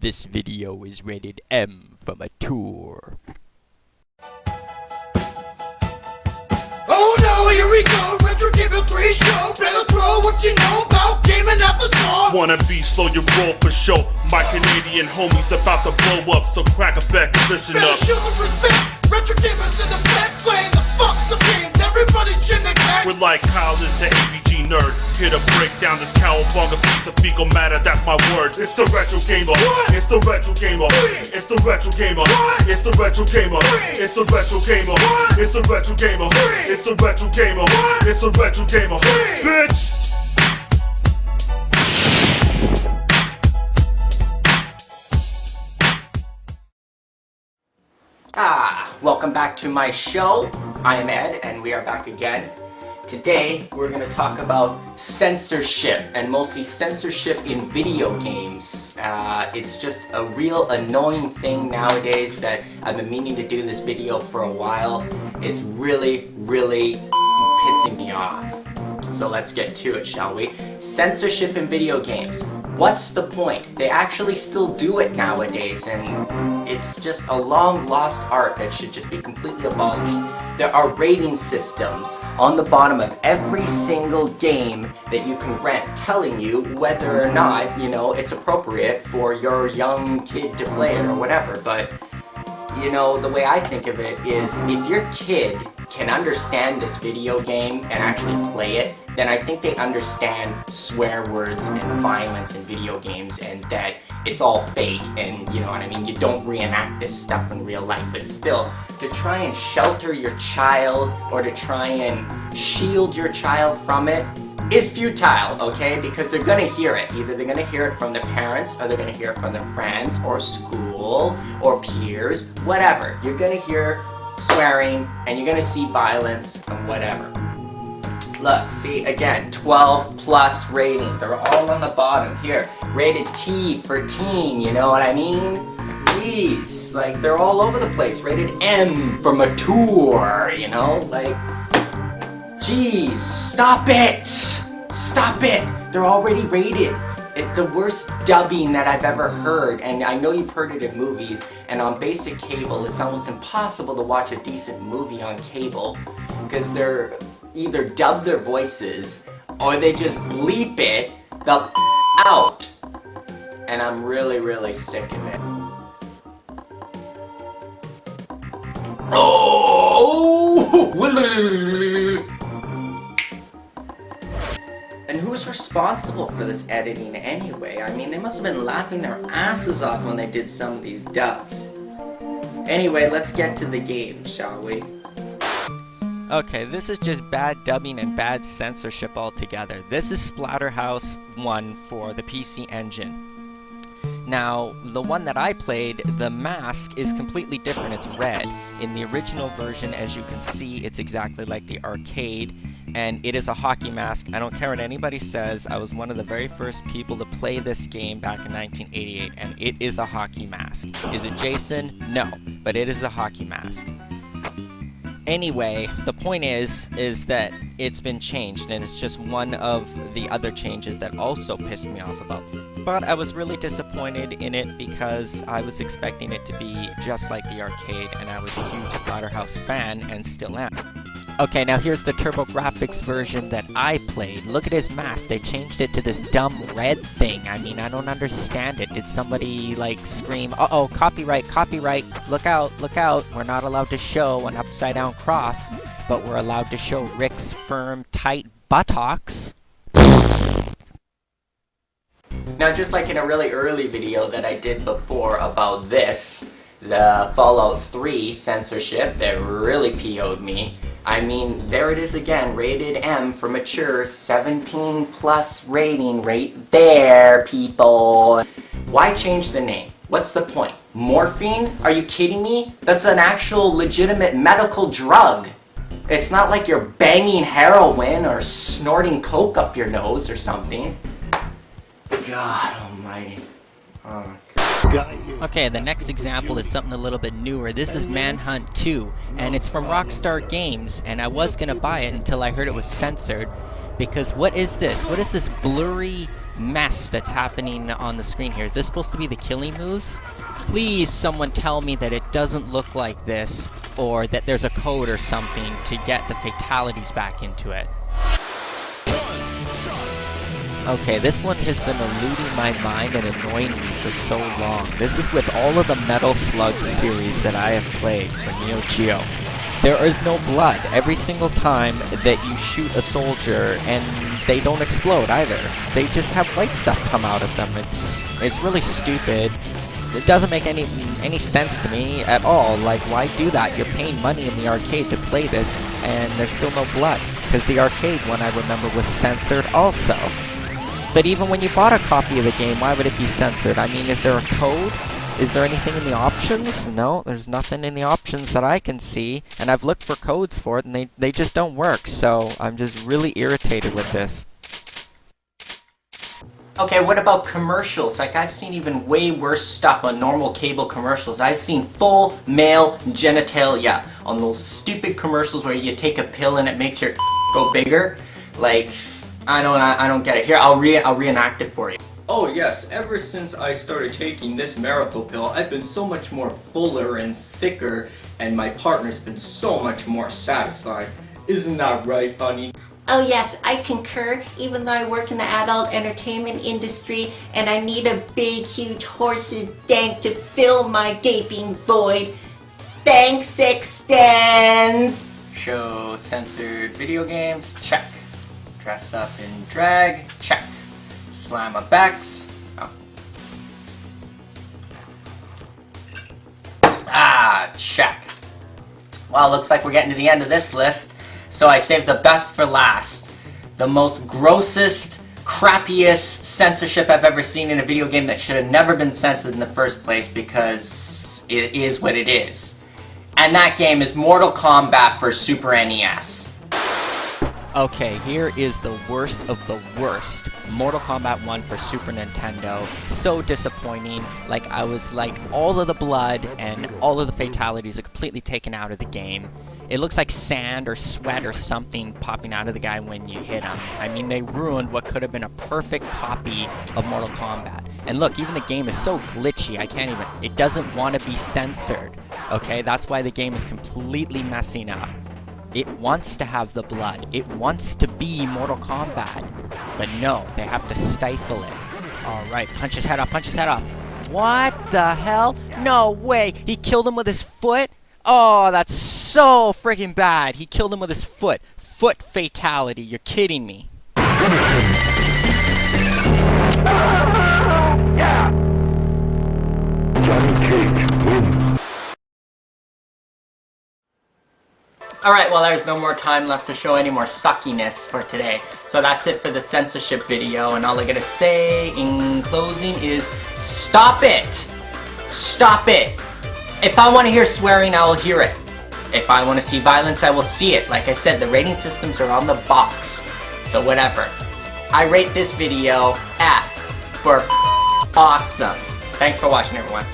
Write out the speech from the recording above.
This video is rated M for mature. Oh no, here we go, RetroGamer3 show. Better throw what you know about gaming at the door. Wanna be slow, you roll for show. My Canadian homies about to blow up, so crack a back and listen Better up. show some respect. RetroGamers in effect, playing the fuck the games. Everybody should neglect. We're like college to AVG nerd. Here to break down this cowabunga piece of fecal matter, that's my word. It's the Retro Gamer. What? It's the Retro Gamer. It's the Retro Gamer. What? It's the Retro Gamer. It's the Retro Gamer. What? It's the Retro Gamer. It's the Retro Gamer. What? It's the Retro Gamer. Bitch! Welcome back to my show. I am Ed, and we are back again. Today, we're going to talk about censorship, and mostly censorship in video games. It's just a real annoying thing nowadays that I've been meaning to do this video for a while. It's really pissing me off. So let's get to it, shall we? Censorship in video games. What's the point? They actually still do it nowadays, and it's just a long lost art that should just be completely abolished. There are rating systems on the bottom of every single game that you can rent telling you whether or not, it's appropriate for your young kid to play it or whatever. But, the way I think of it is if your kid can understand this video game and actually play it, then I think they understand swear words and violence in video games and that it's all fake and, you know what I mean, you don't reenact this stuff in real life. But still, to try and shelter your child or to try and shield your child from it is futile, okay? Because they're gonna hear it. Either they're gonna hear it from their parents or they're gonna hear it from their friends or school or peers, whatever. You're gonna hear swearing and you're gonna see violence and whatever. Look, see, again, 12 plus rating. They're all on the bottom here. Rated T for teen, you know what I mean? Jeez, like, they're all over the place. Rated M for mature, like, jeez, stop it! Stop it! They're already rated. It's the worst dubbing that I've ever heard, and I know you've heard it in movies, and on basic cable, it's almost impossible to watch a decent movie on cable, because they're either dub their voices, or they just bleep it the out. And I'm really sick of it. Oh! And who's responsible for this editing anyway? I mean, they must have been laughing their asses off when they did some of these dubs. Anyway, let's get to the game, shall we? Okay, this is just bad dubbing and bad censorship altogether. This is Splatterhouse 1 for the PC Engine. Now, the one that I played, the mask is completely different. It's red. In the original version, as you can see, it's exactly like the arcade, and it is a hockey mask. I don't care what anybody says. I was one of the very first people to play this game back in 1988, and it is a hockey mask. Is it Jason? No, but it is a hockey mask. Anyway, the point is that it's been changed, and it's just one of the other changes that also pissed me off about it. But I was really disappointed in it because I was expecting it to be just like the arcade, and I was a huge Splatterhouse fan, and still am. Okay, now here's the TurboGrafx version that I played. Look at his mask. They changed it to this dumb red thing. I mean, I don't understand it. Did somebody, like, scream, uh-oh, copyright, copyright, look out, we're not allowed to show an upside-down cross, but we're allowed to show Rick's firm, tight buttocks? Now, just like in a really early video that I did before about this, the Fallout 3 censorship that really PO'd me, I mean, there it is again, rated M for mature, 17 plus rating right there, people. Why change the name? What's the point? Morphine? Are you kidding me? That's an actual legitimate medical drug. It's not like you're banging heroin or snorting coke up your nose or something. God almighty. Oh. Okay, the next example is something a little bit newer. This is Manhunt 2, and it's from Rockstar Games, and I was gonna buy it until I heard it was censored, because what is this? What is this blurry mess that's happening on the screen here. Is this supposed to be the killing moves? Please someone tell me that it doesn't look like this, or that there's a code or something to get the fatalities back into it. Okay, this one has been eluding my mind and annoying me for so long. This is with all of the Metal Slug series that I have played for Neo Geo. There is no blood every single time that you shoot a soldier, and they don't explode either. They just have white stuff come out of them. It's really stupid. It doesn't make any sense to me at all. Like, why do that? You're paying money in the arcade to play this, and there's still no blood. Because the arcade one, I remember, was censored also. But even when you bought a copy of the game, why would it be censored? I mean, is there a code? Is there anything in the options? No, there's nothing in the options that I can see. And I've looked for codes for it, and they just don't work. So I'm just really irritated with this. Okay, what about commercials? Like, I've seen even way worse stuff on normal cable commercials. I've seen full male genitalia on those stupid commercials where you take a pill and it makes your go bigger. Like, I don't get it. Here, I'll reenact it for you. Oh yes, ever since I started taking this miracle pill, I've been so much more fuller and thicker, and my partner's been so much more satisfied. Isn't that right, honey? Oh yes, I concur, even though I work in the adult entertainment industry and I need a big huge horse's dank to fill my gaping void. Thanks extends! Show censored video games, check. Dress up in drag, check. Slam a Bex, oh. Ah, check. Well, looks like we're getting to the end of this list. So I saved the best for last. The most grossest, crappiest censorship I've ever seen in a video game that should have never been censored in the first place because it is what it is. And that game is Mortal Kombat for Super NES. Okay, here is the worst of the worst. Mortal Kombat 1 for Super Nintendo. So disappointing. Like, I was like, all of the blood and all of the fatalities are completely taken out of the game. It looks like sand or sweat or something popping out of the guy when you hit him. I mean, they ruined what could have been a perfect copy of Mortal Kombat. And look, even the game is so glitchy, I can't even, it doesn't want to be censored. Okay, that's why the game is completely messing up. It wants to have the blood. It wants to be Mortal Kombat. But no, they have to stifle it. Alright, punch his head off, punch his head off. What the hell? No way! He killed him with his foot? Oh, that's so freaking bad. He killed him with his foot. Foot fatality. You're kidding me. Alright, well there's no more time left to show any more suckiness for today. So that's it for the censorship video, and all I gotta say in closing is stop it! Stop it! If I want to hear swearing, I will hear it. If I want to see violence, I will see it. Like I said, the rating systems are on the box. So whatever. I rate this video F for awesome. Thanks for watching, everyone.